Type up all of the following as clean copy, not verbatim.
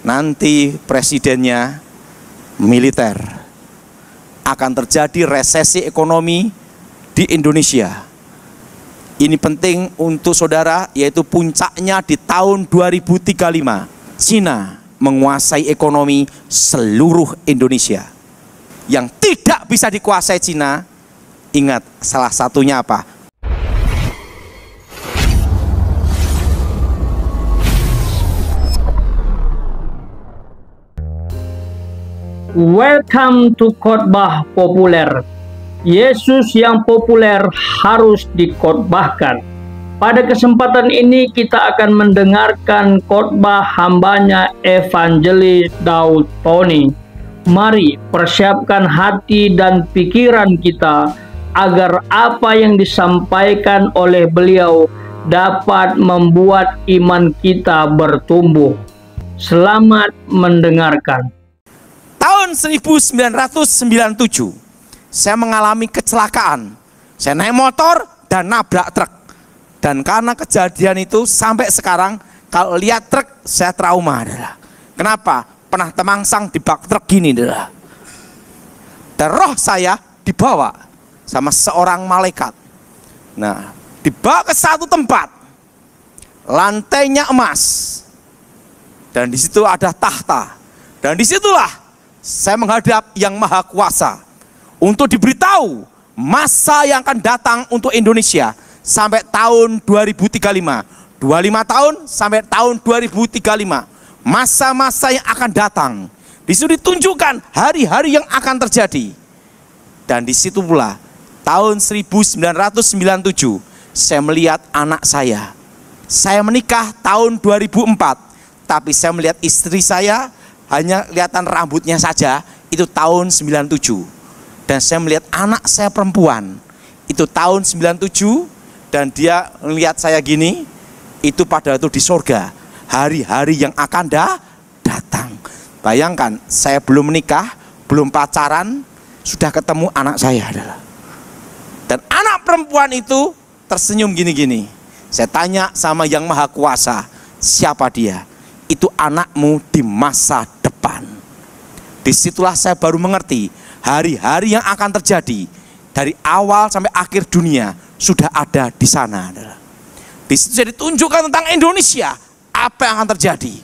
nanti presidennya militer. Akan terjadi resesi ekonomi di Indonesia. Ini penting untuk saudara, yaitu puncaknya di tahun 2035. Cina menguasai ekonomi seluruh Indonesia. Yang tidak bisa dikuasai Cina, ingat salah satunya apa? Welcome to khotbah populer. Yesus yang populer harus dikhotbahkan. Pada kesempatan ini kita akan mendengarkan khotbah hambanya Evangelis Daud Tony. Mari persiapkan hati dan pikiran kita agar apa yang disampaikan oleh beliau dapat membuat iman kita bertumbuh. Selamat mendengarkan. Tahun 1997, saya mengalami kecelakaan. Saya naik motor dan nabrak truk. Dan karena kejadian itu sampai sekarang, kalau lihat truk, saya trauma. Kenapa? Pernah temangsang di bak truk gini. Dan roh saya dibawa sama seorang malaikat. Nah, dibawa ke satu tempat. Lantainya emas. Dan di situ ada tahta. Dan disitulah saya menghadap Yang Maha Kuasa untuk diberitahu masa yang akan datang untuk Indonesia sampai tahun 2035. 25 tahun sampai tahun 2035. Masa-masa yang akan datang. Di situ ditunjukkan hari-hari yang akan terjadi. Dan di situ pula tahun 1997 saya melihat anak saya. Saya menikah tahun 2004, tapi saya melihat istri saya hanya kelihatan rambutnya saja, itu tahun 97. Dan saya melihat anak saya perempuan, itu tahun 97, dan dia melihat saya gini, itu pada itu di surga, hari-hari yang akan datang. Bayangkan, saya belum menikah, belum pacaran, sudah ketemu anak saya. Dan anak perempuan itu tersenyum gini-gini. Saya tanya sama Yang Maha Kuasa, siapa dia? Itu anakmu di masa depan. Disitulah saya baru mengerti hari-hari yang akan terjadi dari awal sampai akhir dunia sudah ada di sana. Di situ saya ditunjukkan tentang Indonesia, apa yang akan terjadi.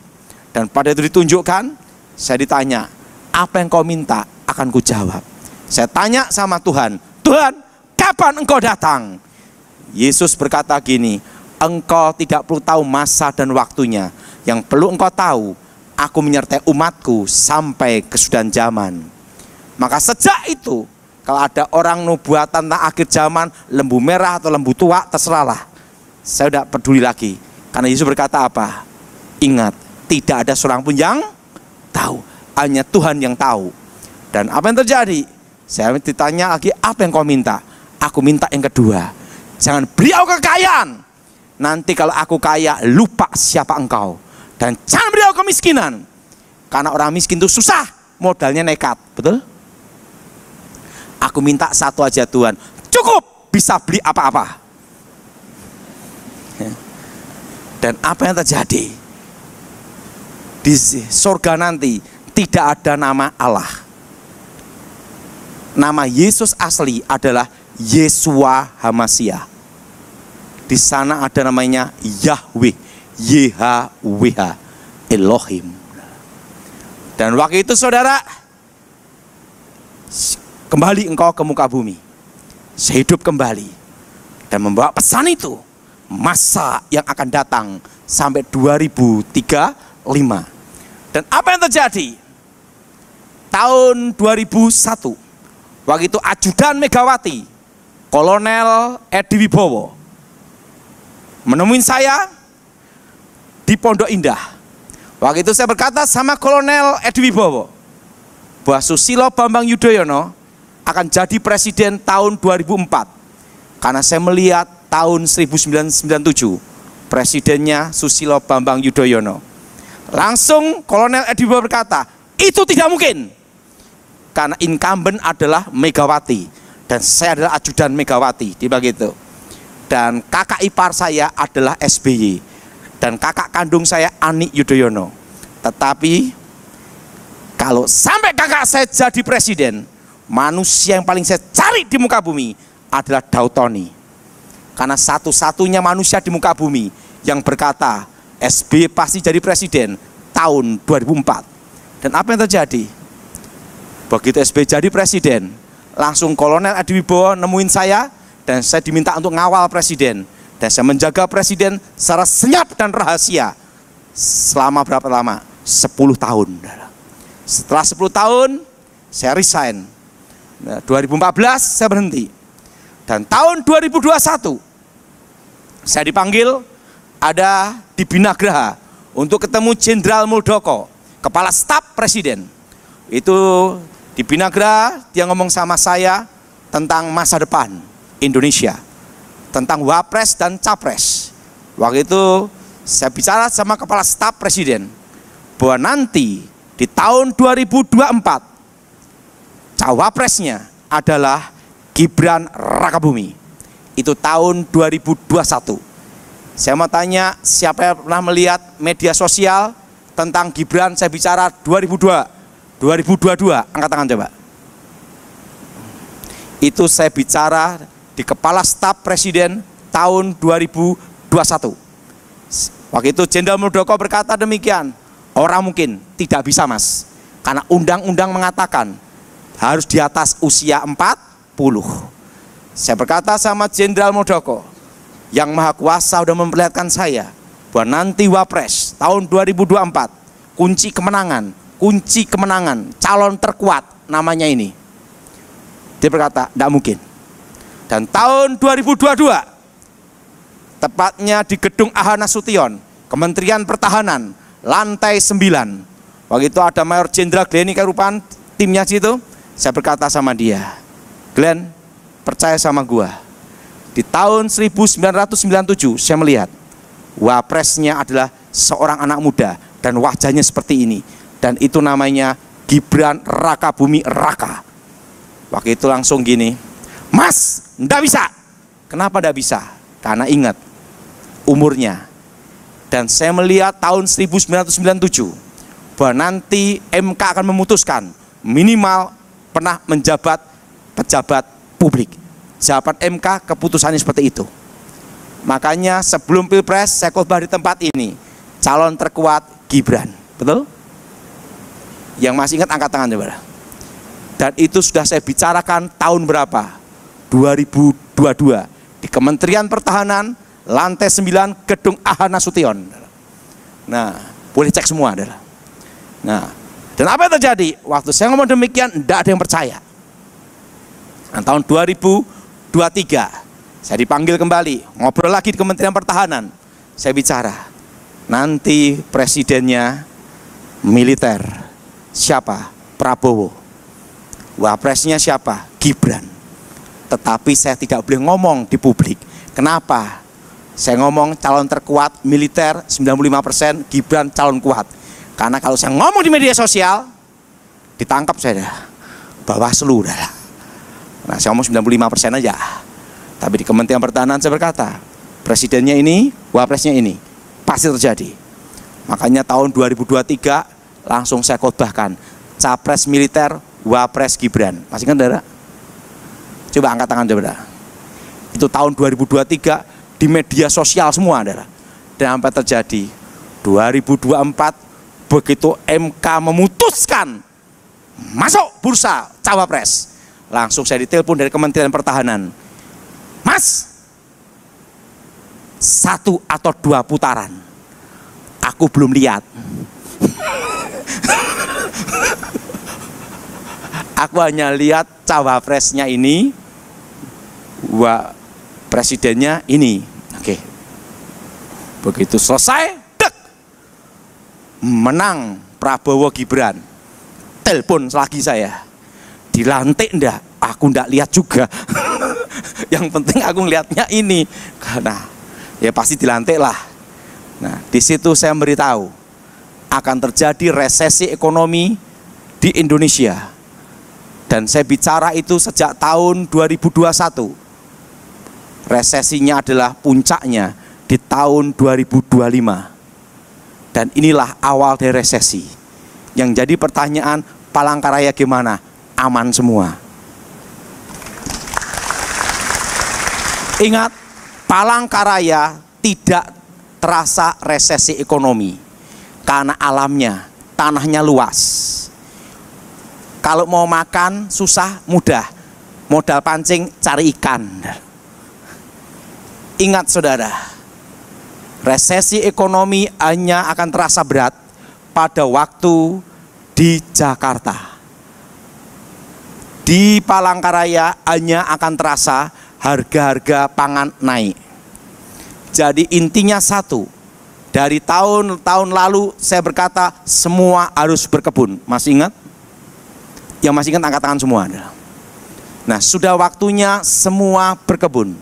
Dan pada itu ditunjukkan, saya ditanya, apa yang kau minta akan kujawab. Saya tanya sama Tuhan, Tuhan, kapan engkau datang? Yesus berkata gini, engkau tidak perlu tahu masa dan waktunya. Yang perlu engkau tahu, aku menyertai umatku sampai kesudahan zaman. Maka sejak itu, kalau ada orang nubuatan tentang akhir zaman, lembu merah atau lembu tua, terserahlah. Saya tidak peduli lagi. Karena Yesus berkata apa? Ingat, tidak ada seorang pun yang tahu. Hanya Tuhan yang tahu. Dan apa yang terjadi? Saya ditanya lagi, apa yang kau minta? Aku minta yang kedua. Jangan beri aku kekayaan. Nanti kalau aku kaya, lupa siapa engkau. Dan jangan beri aku kemiskinan. Karena orang miskin itu susah, modalnya nekat, betul? Aku minta satu aja Tuhan, cukup bisa beli apa-apa. Dan apa yang terjadi? Di surga nanti tidak ada nama Allah. Nama Yesus asli adalah Yeshua Hamasyah. Di sana ada namanya Yahweh. YHWH Elohim. Dan waktu itu saudara, kembali engkau ke muka bumi. Saya hidup kembali dan membawa pesan itu, masa yang akan datang sampai 2035. Dan apa yang terjadi? Tahun 2001, waktu itu ajudan Megawati, Kolonel Edi Wibowo, menemuin saya di Pondok Indah. Waktu itu saya berkata sama Kolonel Edi Wibowo bahwa Susilo Bambang Yudhoyono akan jadi presiden tahun 2004. Karena saya melihat tahun 1997 presidennya Susilo Bambang Yudhoyono. Langsung Kolonel Edi Wibowo berkata, itu tidak mungkin. Karena incumbent adalah Megawati dan saya adalah ajudan Megawati, di begitu. Dan kakak ipar saya adalah SBY. Dan kakak kandung saya Ani Yudhoyono. Tetapi kalau sampai kakak saya jadi presiden, manusia yang paling saya cari di muka bumi adalah Daud Tony. Karena satu-satunya manusia di muka bumi yang berkata SBY pasti jadi presiden tahun 2004. Dan apa yang terjadi? Begitu SBY jadi presiden, langsung Kolonel Edi Wibowo nemuin saya, dan saya diminta untuk ngawal presiden. Dan saya menjaga presiden secara senyap dan rahasia selama berapa lama? 10 tahun. Setelah 10 tahun saya resign. 2014 saya berhenti. Dan tahun 2021 saya dipanggil ada di Binagraha untuk ketemu Jenderal Muldoko, Kepala Staf Presiden. Itu di Binagraha dia ngomong sama saya tentang masa depan Indonesia, tentang Wapres dan Capres. Waktu itu saya bicara sama Kepala Staf Presiden bahwa nanti di tahun 2024 Cawapresnya adalah Gibran Rakabumi. Itu tahun 2021. Saya mau tanya, siapa yang pernah melihat media sosial tentang Gibran? Saya bicara 2022, angkat tangan coba. Itu saya bicara di Kepala Staf Presiden tahun 2021. Waktu itu Jenderal Muldoko berkata demikian, orang mungkin tidak bisa mas, karena undang-undang mengatakan harus di atas usia 40. Saya berkata sama Jenderal Muldoko, yang Maha Kuasa sudah memperlihatkan saya bahwa nanti Wapres tahun 2024 kunci kemenangan calon terkuat namanya ini. Dia berkata tidak mungkin. Dan tahun 2022 tepatnya di gedung AH Nasution, Kementerian Pertahanan, lantai 9. Waktu itu ada Mayor Jenderal Glenny Kerupan, timnya situ. Saya berkata sama dia, Glenn, percaya sama gua. Di tahun 1997 saya melihat Wapresnya adalah seorang anak muda dan wajahnya seperti ini. Dan itu namanya Gibran Rakabumi Raka. Waktu itu langsung gini, Mas, ndak bisa. Kenapa ndak bisa? Karena ingat umurnya. Dan saya melihat tahun 1997 bahwa nanti MK akan memutuskan minimal pernah menjabat pejabat publik. Jawaban MK keputusannya seperti itu. Makanya sebelum Pilpres saya khotbah di tempat ini, calon terkuat Gibran, betul? Yang masih ingat angkat tangan coba. Dan itu sudah saya bicarakan tahun berapa? 2022 di Kementerian Pertahanan, lantai 9 gedung AH Nasution. Nah, boleh cek semua adalah. Nah, dan apa yang terjadi? Waktu saya ngomong demikian, tidak ada yang percaya. Nah, tahun 2023 saya dipanggil kembali, ngobrol lagi di Kementerian Pertahanan. Saya bicara, nanti presidennya militer. Siapa? Prabowo. Wapresnya siapa? Gibran. Tetapi saya tidak boleh ngomong di publik. Kenapa? Saya ngomong calon terkuat militer 95%, Gibran calon kuat. Karena kalau saya ngomong di media sosial, ditangkap saya dah. Bawaslu dah. Nah, saya ngomong 95% aja. Tapi di Kementerian Pertahanan saya berkata, presidennya ini, wapresnya ini, pasti terjadi. Makanya tahun 2023 langsung saya khotbahkan, capres militer, wapres Gibran. Masih kan, saudara? Coba angkat tangan, saudara. Itu tahun 2023 di media sosial semua, saudara. Dan sampai terjadi 2024 begitu MK memutuskan masuk bursa cawapres, langsung saya ditelepon dari Kementerian Pertahanan, Mas, 1 atau 2 putaran, aku belum lihat. Aku hanya lihat cawapresnya ini, presidennya ini. Oke. Begitu selesai, dek, menang Prabowo Gibran. Telepon lagi saya, dilantik ndak? Aku ndak lihat juga. Yang penting aku ngelihatnya ini. Nah, ya pasti dilantik lah. Nah, di situ saya memberitahu akan terjadi resesi ekonomi di Indonesia. Dan saya bicara itu sejak tahun 2021. Resesinya adalah puncaknya di tahun 2025. Dan inilah awal dari resesi. Yang jadi pertanyaan, Palangkaraya gimana? Aman semua. Ingat, Palangkaraya tidak terasa resesi ekonomi karena alamnya, tanahnya luas. Kalau mau makan susah, mudah. Modal pancing, cari ikan. Ingat saudara, resesi ekonomi hanya akan terasa berat pada waktu di Jakarta. Di Palangkaraya hanya akan terasa harga-harga pangan naik. Jadi intinya satu, dari tahun-tahun lalu saya berkata semua harus berkebun. Masih ingat? Yang masih ingat angkat tangan semua. Nah, sudah waktunya semua berkebun.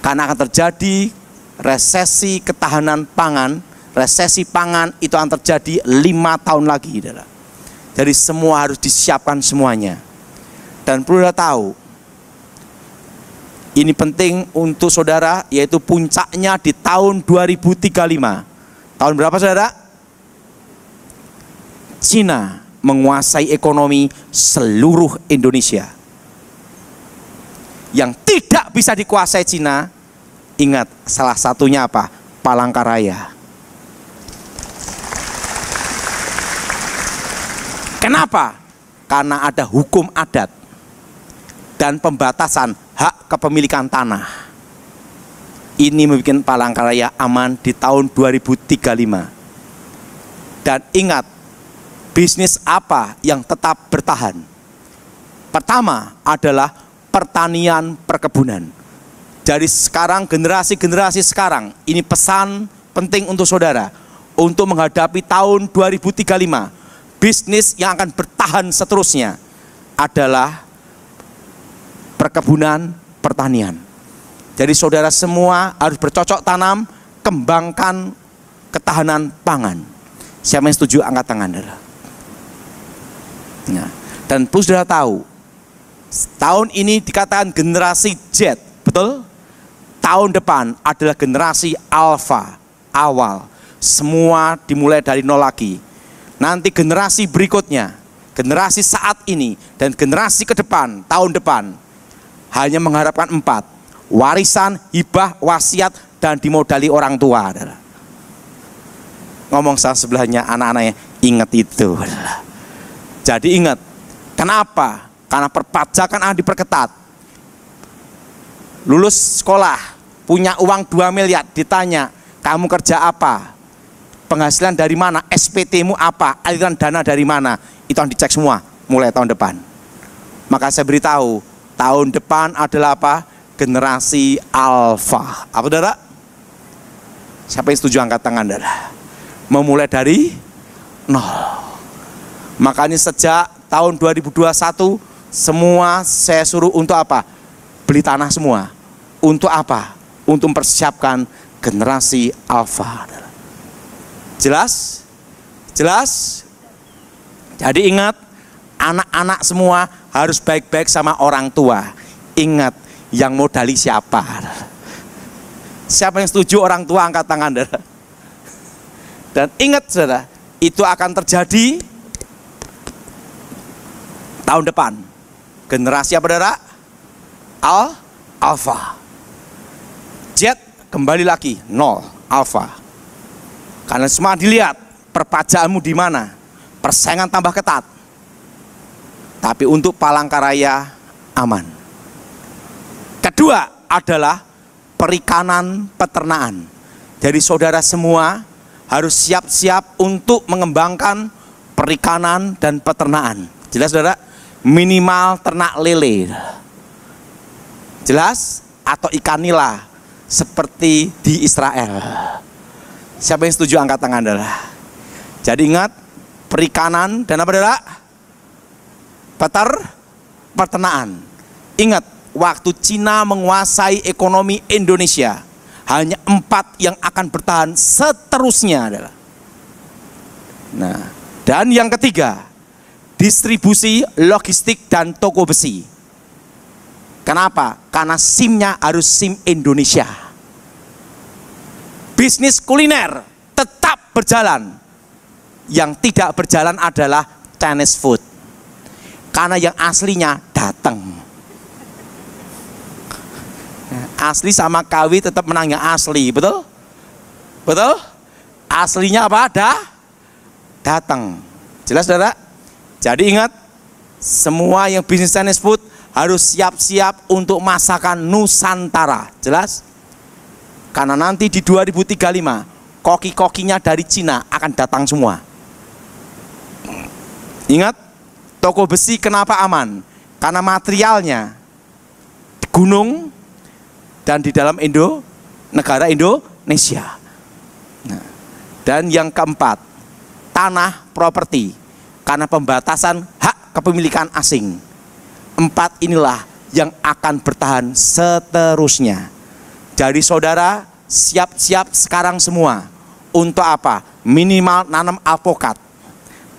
Karena akan terjadi resesi ketahanan pangan. Resesi pangan itu akan terjadi 5 tahun lagi. Jadi semua harus disiapkan semuanya. Dan perlu tahu, ini penting untuk saudara, yaitu puncaknya di tahun 2035. Tahun berapa saudara? Cina menguasai ekonomi seluruh Indonesia. Yang tidak bisa dikuasai Cina, ingat salah satunya apa? Palangkaraya. Kenapa? Karena ada hukum adat dan pembatasan hak kepemilikan tanah. Ini membuat Palangkaraya aman di tahun 2035. Dan ingat, bisnis apa yang tetap bertahan? Pertama adalah pertanian perkebunan. Jadi sekarang generasi sekarang, ini pesan penting untuk saudara untuk menghadapi tahun 2035. Bisnis yang akan bertahan seterusnya adalah perkebunan, pertanian. Jadi saudara semua harus bercocok tanam, kembangkan ketahanan pangan. Siapa yang setuju angkat tangan? Nah, dan perlu saudara tahu, tahun ini dikatakan generasi Z, betul? Tahun depan adalah generasi Alpha, awal. Semua dimulai dari nol lagi. Nanti generasi berikutnya, generasi saat ini, dan generasi ke depan, tahun depan, hanya mengharapkan 4. Warisan, hibah, wasiat, dan dimodali orang tua. Ngomong sama sebelahnya, anak-anaknya, ingat itu. Jadi ingat, kenapa? Karena perpajakan akan diperketat. Lulus sekolah, punya uang 2 miliar, ditanya, kamu kerja apa? Penghasilan dari mana? SPT-mu apa? Aliran dana dari mana? Itu yang dicek semua mulai tahun depan. Maka saya beritahu, tahun depan adalah apa? Generasi Alpha. Apa saudara? Siapa yang setuju angkat tangan saudara? Memulai dari nol. Makanya sejak tahun 2021 semua saya suruh untuk apa? Beli tanah semua. Untuk apa? Untuk mempersiapkan generasi Alpha. Jelas? Jelas? Jadi ingat, anak-anak semua harus baik-baik sama orang tua. Ingat, yang modali siapa? Siapa yang setuju orang tua angkat tangan? Dan ingat saudara, itu akan terjadi tahun depan. Generasi apa saudara? Alpha. Z kembali lagi, 0, Alpha. Karena semua dilihat perpajaanmu di mana, persaingan tambah ketat. Tapi untuk Palangkaraya aman. Kedua adalah perikanan peternakan. Jadi saudara semua harus siap-siap untuk mengembangkan perikanan dan peternakan. Jelas saudara? Minimal ternak lele. Jelas? Atau ikan nila seperti di Israel. Siapa yang setuju angkat tangan saudara? Jadi ingat, perikanan dan apa saudara? Peternakan. Ingat, waktu Cina menguasai ekonomi Indonesia, hanya 4 yang akan bertahan seterusnya adalah. Nah, dan yang ketiga, distribusi, logistik, dan toko besi. Kenapa? Karena SIM-nya harus SIM Indonesia. Bisnis kuliner tetap berjalan. Yang tidak berjalan adalah Chinese food. Karena yang aslinya datang. Asli sama KW tetap menang yang asli, betul? Betul? Aslinya apa? Datang. Jelas, saudara? Jadi ingat, semua yang bisnis Chinese food harus siap-siap untuk masakan Nusantara. Jelas? Karena nanti di 2035, koki-kokinya dari Cina akan datang semua. Ingat, toko besi kenapa aman? Karena materialnya gunung dan di dalam negara Indonesia. Nah, dan yang keempat, tanah properti karena pembatasan hak kepemilikan asing. 4 inilah yang akan bertahan seterusnya. Jadi saudara, siap-siap sekarang semua. Untuk apa? Minimal nanam alpukat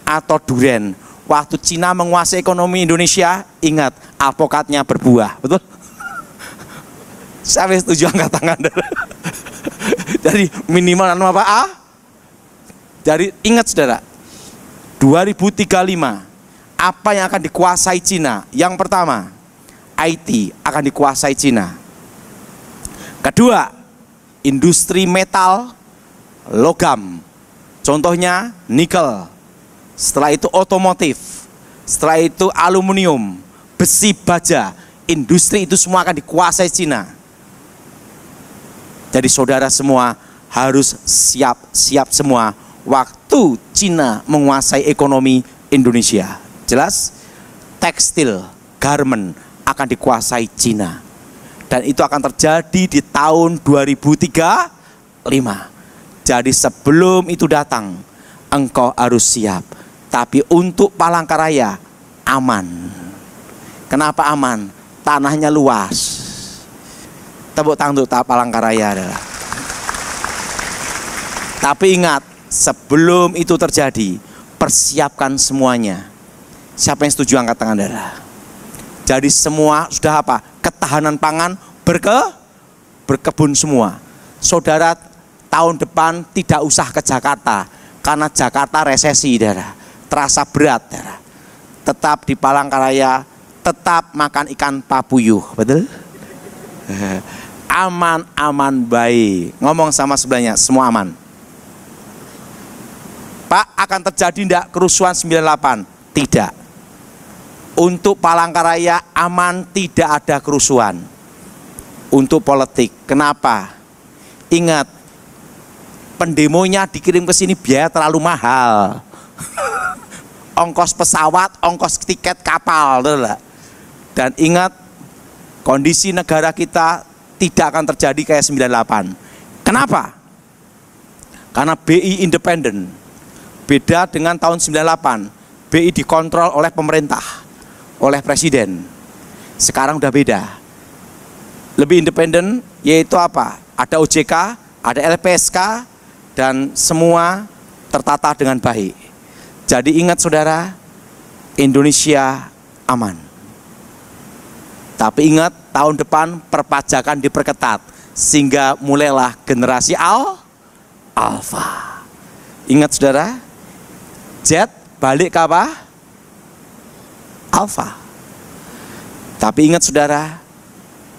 atau durian. Waktu Cina menguasai ekonomi Indonesia, ingat, alpukatnya berbuah, betul? Saya setuju, angkat tangan. Jadi minimal nanam apa? Jadi ingat saudara, 2035 apa yang akan dikuasai Cina? Yang pertama, IT akan dikuasai Cina. Kedua, industri metal, logam. Contohnya nikel. Setelah itu otomotif. Setelah itu aluminium, besi baja. Industri itu semua akan dikuasai Cina. Jadi saudara semua harus siap-siap semua waktu Cina menguasai ekonomi Indonesia. Jelas? Tekstil, garment akan dikuasai Cina. Dan itu akan terjadi di tahun 2035. Jadi sebelum itu datang, engkau harus siap. Tapi untuk Palangkaraya aman. Kenapa aman? Tanahnya luas. Tepuk tangan untuk Palangkaraya adalah. Tapi ingat, sebelum itu terjadi, persiapkan semuanya. Siapa yang setuju angkat tangan, saudara? Jadi semua sudah apa? Ketahanan pangan berkebun semua. Saudara, tahun depan tidak usah ke Jakarta, karena Jakarta resesi, saudara. Terasa berat, saudara. Tetap di Palangkaraya, tetap makan ikan papuyuh, betul? Aman-aman baik. Ngomong sama sebelahnya, semua aman. Pak, akan terjadi tidak kerusuhan 98? Tidak. Untuk Palangkaraya aman, tidak ada kerusuhan. Untuk politik, kenapa? Ingat, pendemonya dikirim ke sini biaya terlalu mahal. Ongkos pesawat, ongkos tiket kapal. Dan ingat, kondisi negara kita tidak akan terjadi kayak 98. Kenapa? Karena BI independen. Beda dengan tahun 98. BI dikontrol oleh pemerintah, oleh presiden. Sekarang udah beda. Lebih independen, yaitu apa? Ada OJK, ada LPSK, dan semua tertata dengan baik. Jadi ingat saudara, Indonesia aman. Tapi ingat, tahun depan perpajakan diperketat, sehingga mulailah generasi Alpha. Ingat saudara, Z balik ke apa? Alpha. Tapi ingat saudara,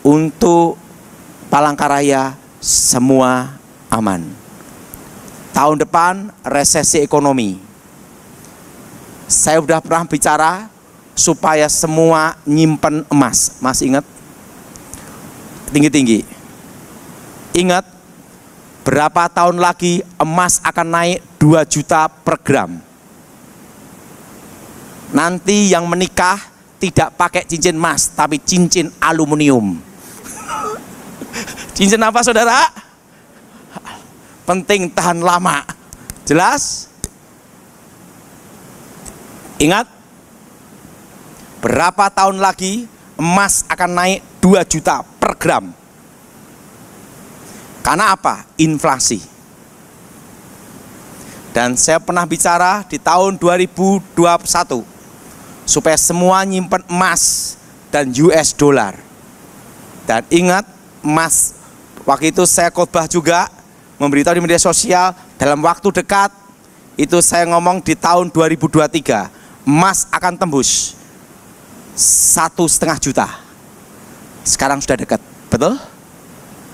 untuk Palangkaraya semua aman. Tahun depan resesi ekonomi. Saya sudah pernah bicara supaya semua nyimpen emas. Masih ingat? Tinggi-tinggi. Ingat, berapa tahun lagi emas akan naik 2 juta per gram. Nanti yang menikah tidak pakai cincin emas, tapi cincin aluminium. Cincin apa saudara? Penting tahan lama. Jelas? Ingat, berapa tahun lagi emas akan naik 2 juta per gram. Karena apa? Inflasi. Dan saya pernah bicara di tahun 2021 supaya semua nyimpen emas dan US dollar. Dan ingat, emas, waktu itu saya khotbah juga, memberitahu di media sosial, dalam waktu dekat, itu saya ngomong di tahun 2023, emas akan tembus 1,5 juta. Sekarang sudah dekat, betul?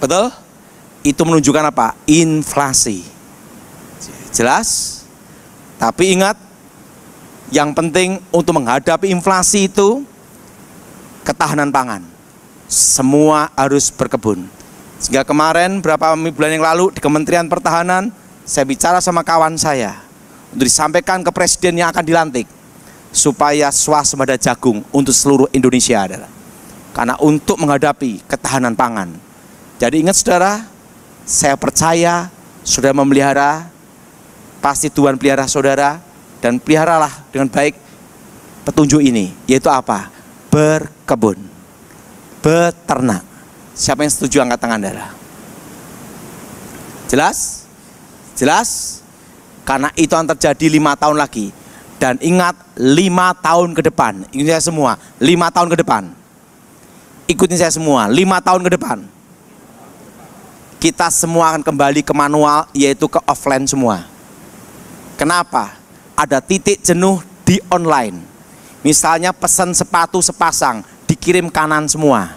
Betul? Itu menunjukkan apa? Inflasi. Jelas? Tapi ingat, yang penting untuk menghadapi inflasi itu ketahanan pangan. Semua harus berkebun. Sehingga kemarin beberapa bulan yang lalu di Kementerian Pertahanan, saya bicara sama kawan saya untuk disampaikan ke presiden yang akan dilantik, supaya swasembada jagung untuk seluruh Indonesia adalah karena untuk menghadapi ketahanan pangan. Jadi ingat saudara, saya percaya saudara memelihara, pasti Tuhan pelihara saudara, dan peliharalah dengan baik petunjuk ini, yaitu apa? Berkebun, beternak. Siapa yang setuju angkat tangan saudara? Jelas? Jelas? Karena itu akan terjadi 5 tahun lagi. Dan ingat, 5 tahun ke depan, ikutin saya semua, 5 tahun ke depan, ikutin saya semua, 5 tahun ke depan, kita semua akan kembali ke manual, yaitu ke offline semua. Kenapa? Ada titik jenuh di online. Misalnya pesan sepatu sepasang, dikirim kanan semua.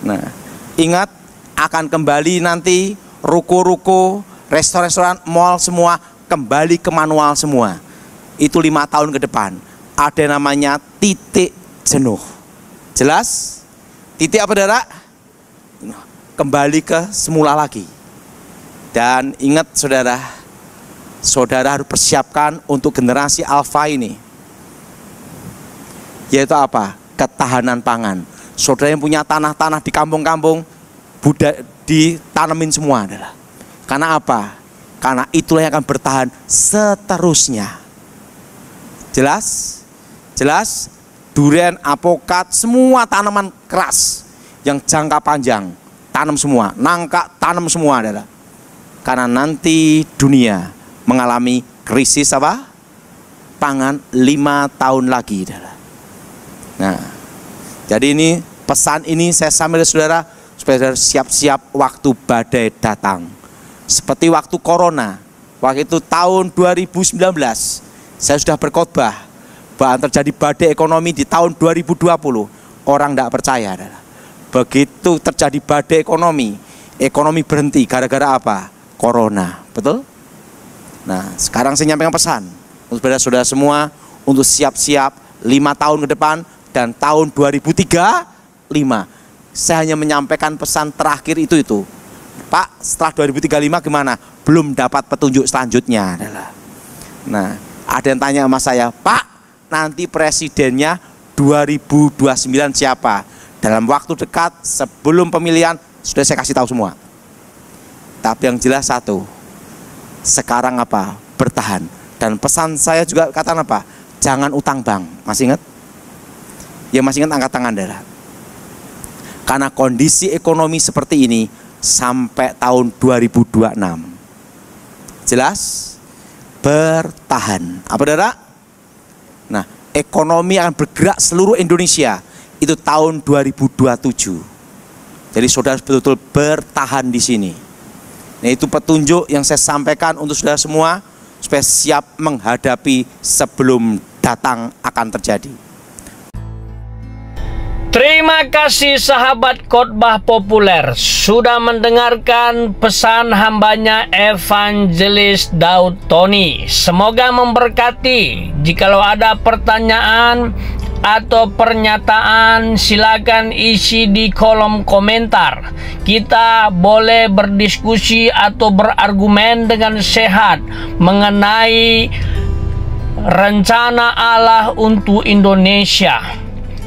Nah, ingat, akan kembali nanti ruko-ruko, restoran-restoran, mall semua, kembali ke manual semua. Itu 5 tahun ke depan. Ada namanya titik jenuh. Jelas? Titik apa saudara? Kembali ke semula lagi. Dan ingat saudara, saudara harus persiapkan untuk generasi alfa ini, yaitu apa? Ketahanan pangan. Saudara yang punya tanah-tanah di kampung-kampung, ditanemin semua adalah. Karena apa? Karena itulah yang akan bertahan seterusnya. Jelas? Jelas? Durian, apokat, semua tanaman keras yang jangka panjang, tanam semua. Nangka, tanam semua adalah. Karena nanti dunia mengalami krisis apa? Pangan 5 tahun lagi adalah. Nah, jadi ini pesan ini saya sampaikan ke saudara supaya saudara siap-siap waktu badai datang. Seperti waktu corona, waktu itu tahun 2019, saya sudah berkhotbah bahwa terjadi badai ekonomi di tahun 2020. Orang tidak percaya. Begitu terjadi badai ekonomi berhenti gara-gara apa? Corona, betul? Nah, sekarang saya nyampaikan pesan untuk saudara-saudara semua untuk siap-siap 5 tahun ke depan dan tahun 2035. Saya hanya menyampaikan pesan terakhir itu. Pak, setelah 2035 gimana? Belum dapat petunjuk selanjutnya adalah. Nah, ada yang tanya sama saya, Pak, nanti presidennya 2029 siapa? Dalam waktu dekat sebelum pemilihan sudah saya kasih tahu semua. Tapi yang jelas satu, sekarang apa? Bertahan. Dan pesan saya juga katakan apa? Jangan utang bank. Masih ingat? Ya masih ingat, angkat tangan saudara. Karena kondisi ekonomi seperti ini sampai tahun 2026. Jelas? Bertahan. Apa saudara? Nah, ekonomi akan bergerak seluruh Indonesia itu tahun 2027. Jadi saudara betul-betul bertahan di sini. Nah, itu petunjuk yang saya sampaikan untuk saudara semua supaya siap menghadapi sebelum datang akan terjadi. Terima kasih sahabat khotbah populer sudah mendengarkan pesan hambanya Evangelis Daud Tony. Semoga memberkati. Jikalau ada pertanyaan atau pernyataan, silakan isi di kolom komentar. Kita boleh berdiskusi atau berargumen dengan sehat mengenai rencana Allah untuk Indonesia.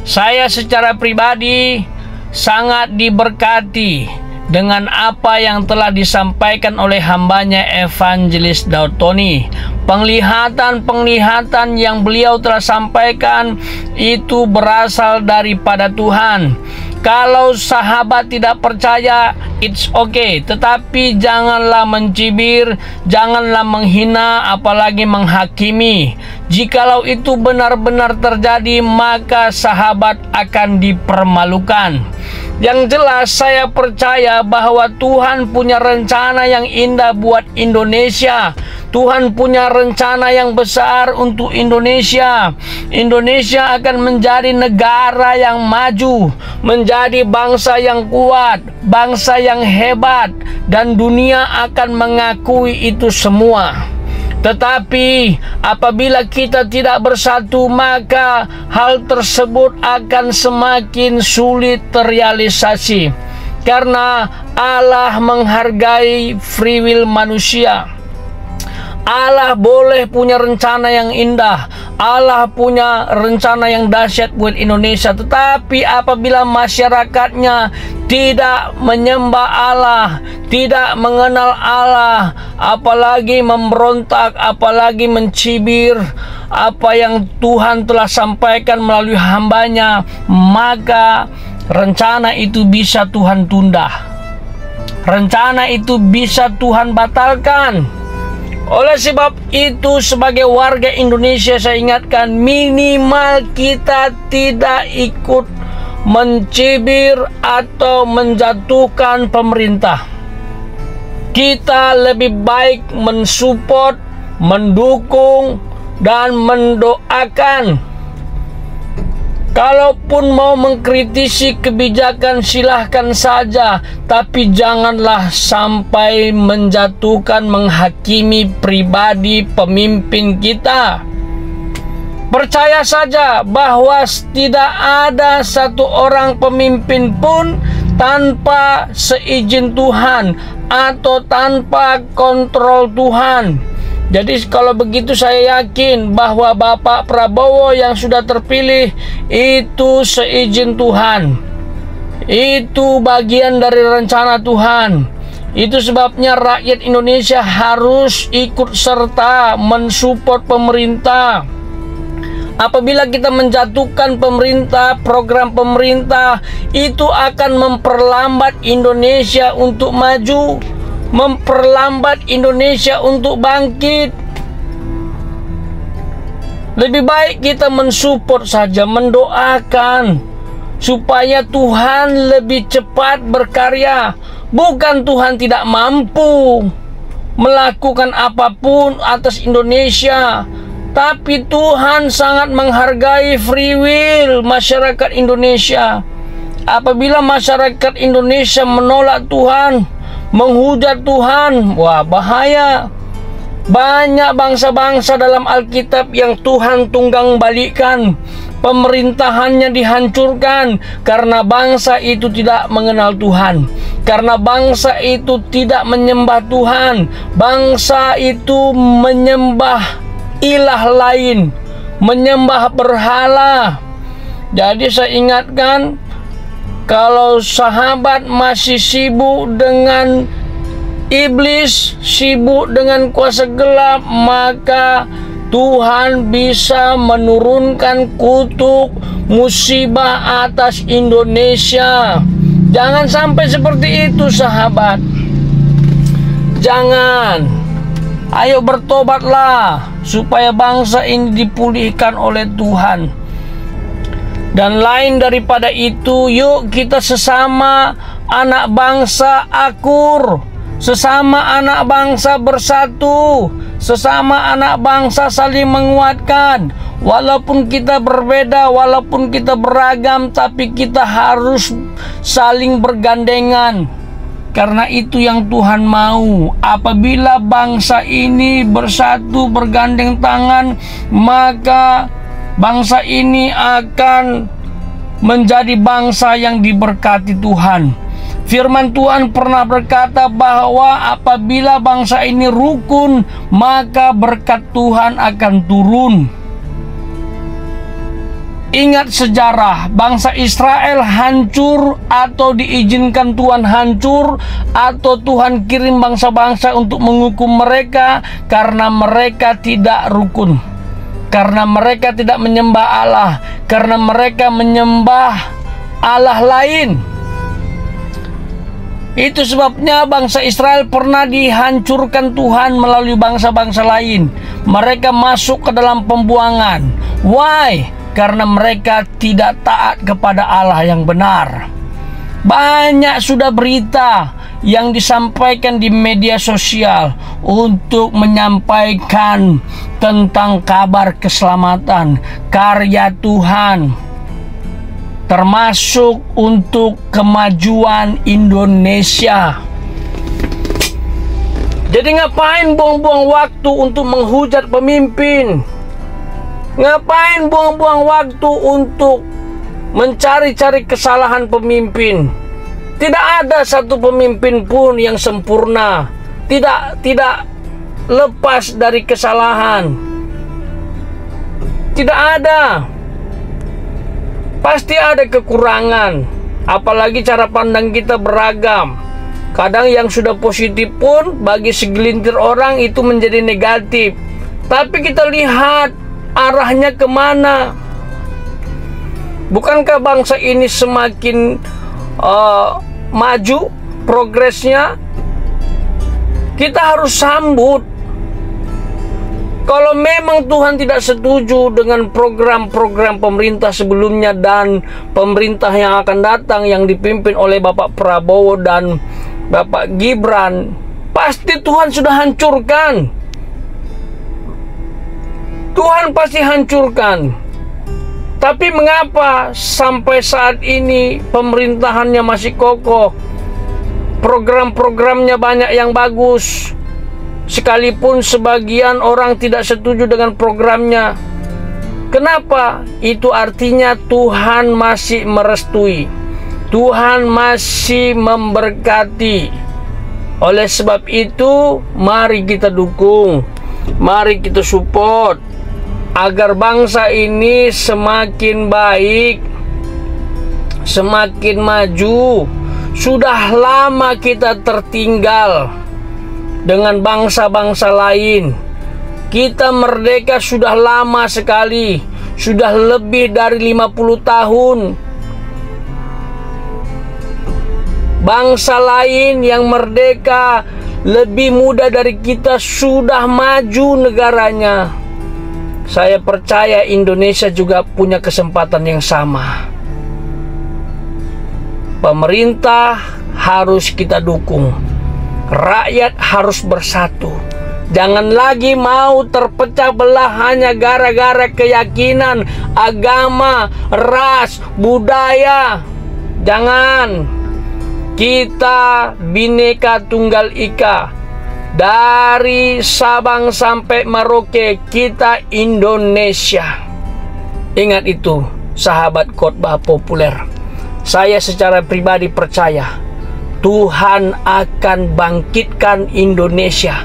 Saya secara pribadi sangat diberkati dengan apa yang telah disampaikan oleh hambanya Evangelis Daud Tony. Penglihatan-penglihatan yang beliau telah sampaikan itu berasal daripada Tuhan. Kalau sahabat tidak percaya, it's okay. Tetapi janganlah mencibir, janganlah menghina, apalagi menghakimi. Jikalau itu benar-benar terjadi, maka sahabat akan dipermalukan. Yang jelas saya percaya bahwa Tuhan punya rencana yang indah buat Indonesia. Tuhan punya rencana yang besar untuk Indonesia. Indonesia akan menjadi negara yang maju, menjadi bangsa yang kuat, bangsa yang hebat, dan dunia akan mengakui itu semua. Tetapi apabila kita tidak bersatu, maka hal tersebut akan semakin sulit terrealisasi. Karena Allah menghargai free will manusia. Allah boleh punya rencana yang indah, Allah punya rencana yang dahsyat buat Indonesia. Tetapi apabila masyarakatnya tidak menyembah Allah, tidak mengenal Allah, apalagi memberontak, apalagi mencibir apa yang Tuhan telah sampaikan melalui hambanya, maka rencana itu bisa Tuhan tunda. Rencana itu bisa Tuhan batalkan. Oleh sebab itu, sebagai warga Indonesia, saya ingatkan, minimal kita tidak ikut mencibir atau menjatuhkan pemerintah. Kita lebih baik mensupport, mendukung, dan mendoakan. Kalaupun mau mengkritisi kebijakan, silahkan saja, tapi janganlah sampai menjatuhkan, menghakimi pribadi pemimpin kita. Percaya saja bahwa tidak ada satu orang pemimpin pun tanpa seizin Tuhan atau tanpa kontrol Tuhan. Jadi kalau begitu saya yakin bahwa Bapak Prabowo yang sudah terpilih itu seizin Tuhan. Itu bagian dari rencana Tuhan. Itu sebabnya rakyat Indonesia harus ikut serta mensupport pemerintah. Apabila kita menjatuhkan pemerintah, program pemerintah, itu akan memperlambat Indonesia untuk maju, memperlambat Indonesia untuk bangkit. Lebih baik kita mensupport saja, mendoakan supaya Tuhan lebih cepat berkarya. Bukan Tuhan tidak mampu melakukan apapun atas Indonesia, tapi Tuhan sangat menghargai free will masyarakat Indonesia. Apabila masyarakat Indonesia menolak Tuhan, menghujat Tuhan, wah bahaya. Banyak bangsa-bangsa dalam Alkitab yang Tuhan tunggang balikan, pemerintahannya dihancurkan karena bangsa itu tidak mengenal Tuhan, karena bangsa itu tidak menyembah Tuhan. Bangsa itu menyembah ilah lain, menyembah berhala. Jadi saya ingatkan, kalau sahabat masih sibuk dengan iblis, sibuk dengan kuasa gelap, maka Tuhan bisa menurunkan kutuk musibah atas Indonesia. Jangan sampai seperti itu, sahabat. Jangan. Ayo bertobatlah supaya bangsa ini dipulihkan oleh Tuhan. Dan lain daripada itu, yuk kita sesama anak bangsa akur, sesama anak bangsa bersatu, sesama anak bangsa saling menguatkan. Walaupun kita berbeda, walaupun kita beragam, tapi kita harus saling bergandengan. Karena itu yang Tuhan mau. Apabila bangsa ini bersatu, bergandeng tangan, maka bangsa ini akan menjadi bangsa yang diberkati Tuhan. Firman Tuhan pernah berkata bahwa apabila bangsa ini rukun, maka berkat Tuhan akan turun. Ingat sejarah, bangsa Israel hancur atau diizinkan Tuhan hancur, atau Tuhan kirim bangsa-bangsa untuk menghukum mereka karena mereka tidak rukun, karena mereka tidak menyembah Allah, karena mereka menyembah Allah lain. Itu sebabnya bangsa Israel pernah dihancurkan Tuhan melalui bangsa-bangsa lain. Mereka masuk ke dalam pembuangan. Why? Karena mereka tidak taat kepada Allah yang benar. Banyak sudah berita yang disampaikan di media sosial untuk menyampaikan tentang kabar keselamatan, karya Tuhan, termasuk untuk kemajuan Indonesia. Jadi ngapain buang-buang waktu untuk menghujat pemimpin? Ngapain buang-buang waktu untuk mencari-cari kesalahan pemimpin? Tidak ada satu pemimpin pun yang sempurna, tidak lepas dari kesalahan. Tidak ada. Pasti ada kekurangan. Apalagi cara pandang kita beragam. Kadang yang sudah positif pun bagi segelintir orang itu menjadi negatif. Tapi kita lihat arahnya kemana. Bukankah bangsa ini semakin maju progresnya? Kita harus sambut. Kalau memang Tuhan tidak setuju dengan program-program pemerintah sebelumnya dan pemerintah yang akan datang yang dipimpin oleh Bapak Prabowo dan Bapak Gibran, pasti Tuhan sudah hancurkan. Tuhan pasti hancurkan. Tapi mengapa sampai saat ini pemerintahannya masih kokoh? Program-programnya banyak yang bagus. Sekalipun sebagian orang tidak setuju dengan programnya. Kenapa? Itu artinya Tuhan masih merestui. Tuhan masih memberkati. Oleh sebab itu, mari kita dukung. Mari kita support agar bangsa ini semakin baik, semakin maju. Sudah lama kita tertinggal dengan bangsa-bangsa lain. Kita merdeka sudah lama sekali, sudah lebih dari 50 tahun. Bangsa lain yang merdeka lebih muda dari kita sudah maju negaranya. Saya percaya Indonesia juga punya kesempatan yang sama. Pemerintah harus kita dukung. Rakyat harus bersatu. Jangan lagi mau terpecah belah hanya gara-gara keyakinan, agama, ras, budaya. Jangan. Kita Bhinneka Tunggal Ika. Dari Sabang sampai Merauke, kita Indonesia. Ingat itu, sahabat khotbah populer. Saya secara pribadi percaya Tuhan akan bangkitkan Indonesia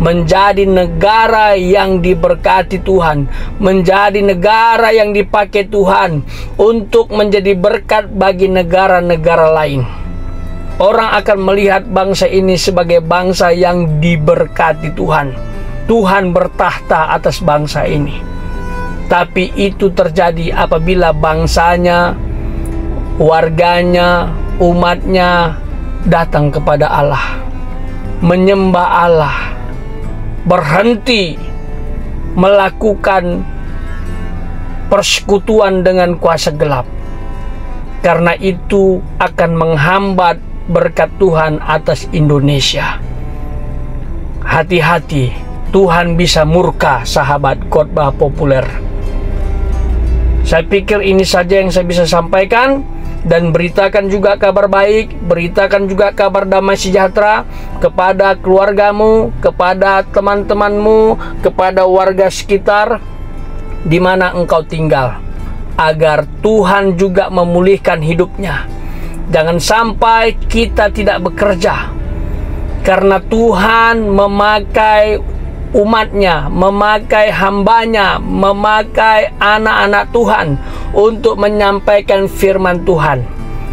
menjadi negara yang diberkati Tuhan, menjadi negara yang dipakai Tuhan untuk menjadi berkat bagi negara-negara lain. Orang akan melihat bangsa ini sebagai bangsa yang diberkati Tuhan. Tuhan bertahta atas bangsa ini. Tapi itu terjadi apabila bangsanya, warganya, umatnya datang kepada Allah, menyembah Allah, berhenti melakukan persekutuan dengan kuasa gelap. Karena itu akan menghambat berkat Tuhan atas Indonesia. Hati-hati, Tuhan bisa murka, sahabat khotbah populer. Saya pikir ini saja yang saya bisa sampaikan. Dan beritakan juga kabar baik, beritakan juga kabar damai sejahtera kepada keluargamu, kepada teman-temanmu, kepada warga sekitar di mana engkau tinggal, agar Tuhan juga memulihkan hidupnya. Jangan sampai kita tidak bekerja, karena Tuhan memakai umatnya, memakai hambanya, memakai anak-anak Tuhan untuk menyampaikan firman Tuhan.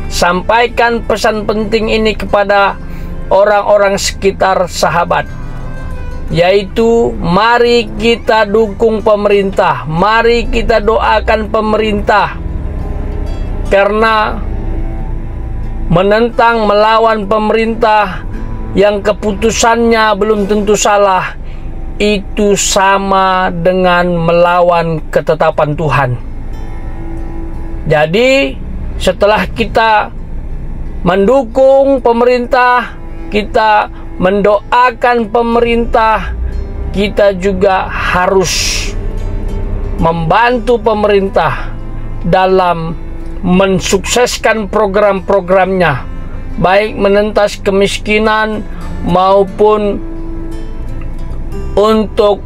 Sampaikan pesan penting ini kepada orang-orang sekitar sahabat, yaitu mari kita dukung pemerintah, mari kita doakan pemerintah, karena menentang, melawan pemerintah yang keputusannya belum tentu salah, itu sama dengan melawan ketetapan Tuhan. Jadi setelah kita mendukung pemerintah, kita mendoakan pemerintah, kita juga harus membantu pemerintah dalam mensukseskan program-programnya, baik menentas kemiskinan maupun untuk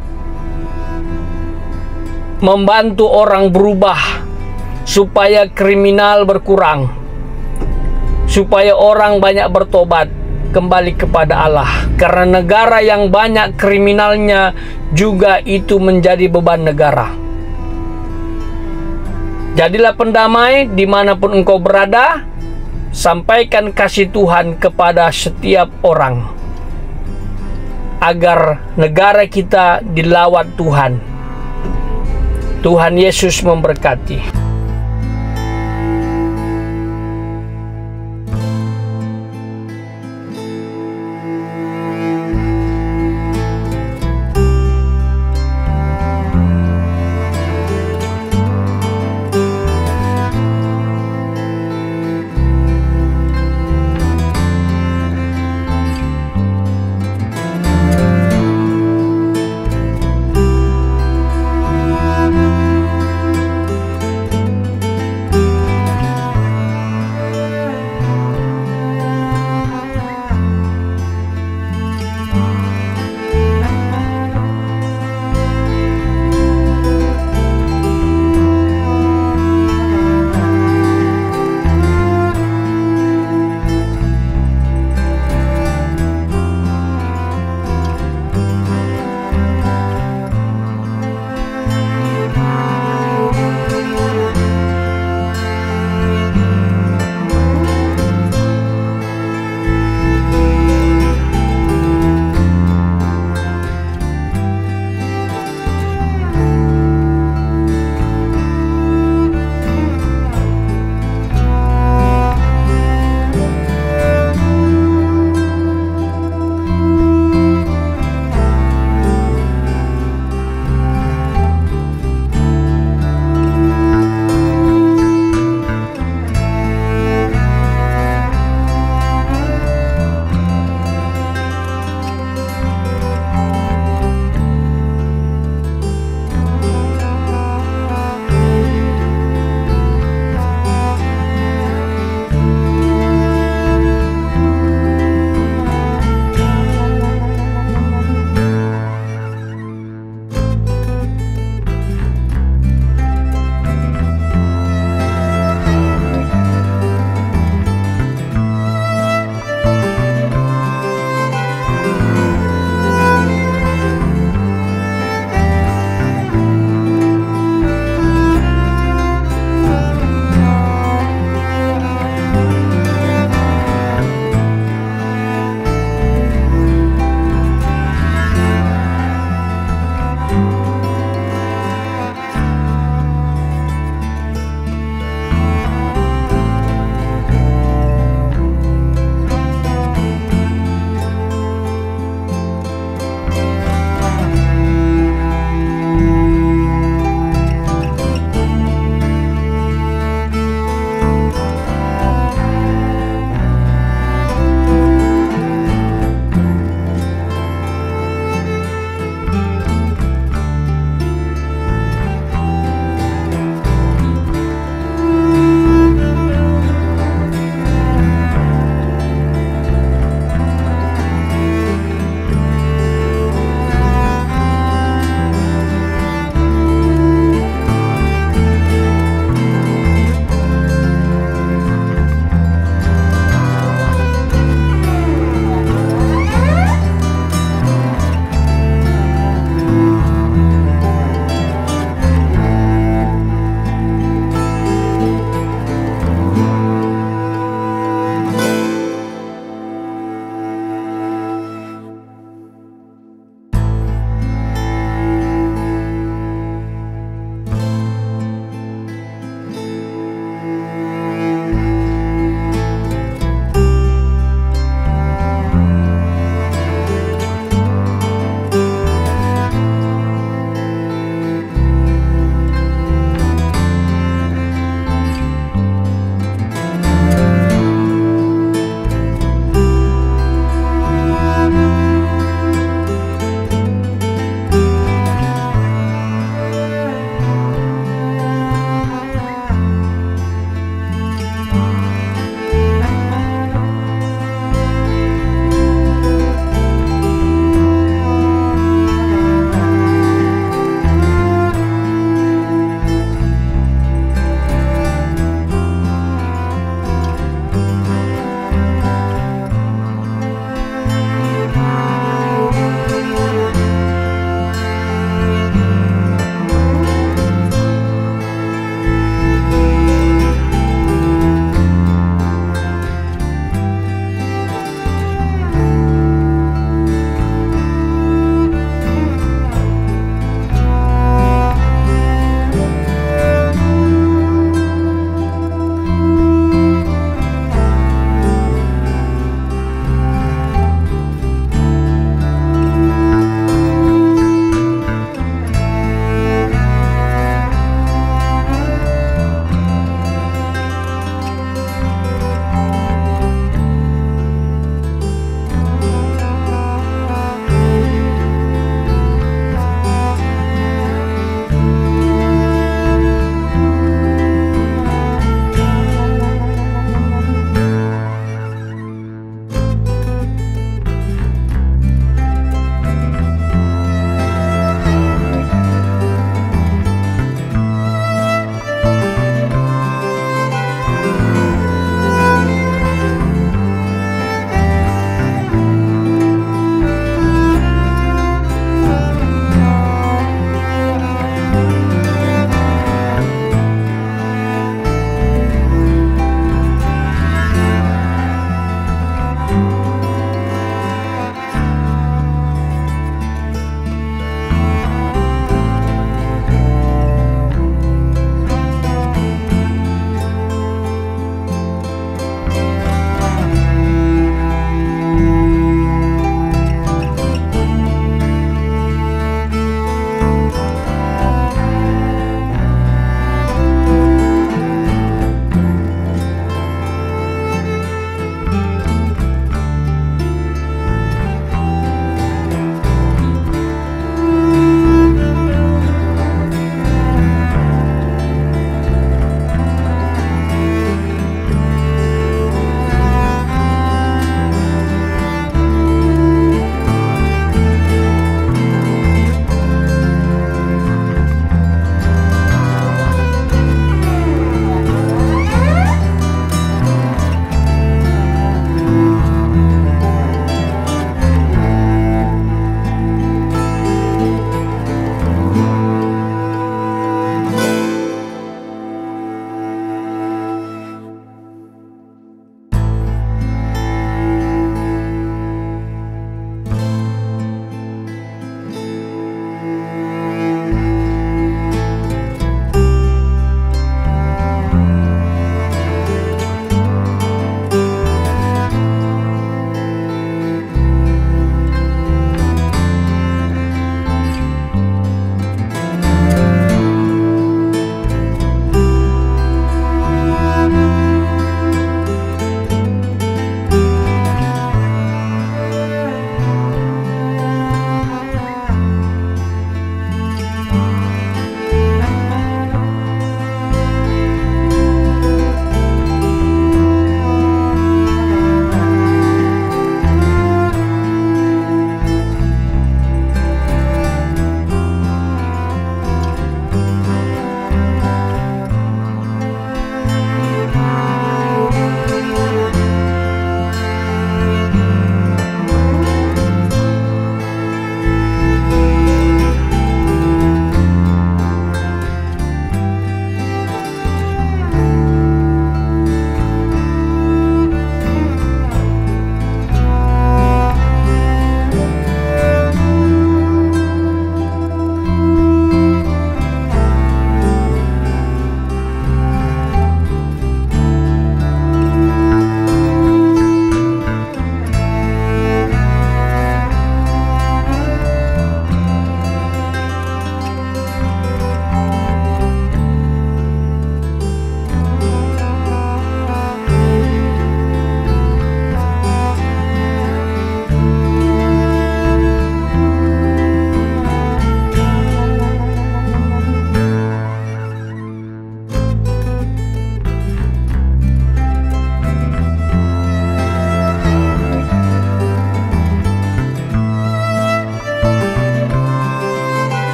membantu orang berubah supaya kriminal berkurang, supaya orang banyak bertobat kembali kepada Allah. Karena negara yang banyak kriminalnya juga itu menjadi beban negara. Jadilah pendamai dimanapun engkau berada. Sampaikan kasih Tuhan kepada setiap orang, agar negara kita dilawat Tuhan. Tuhan Yesus memberkati.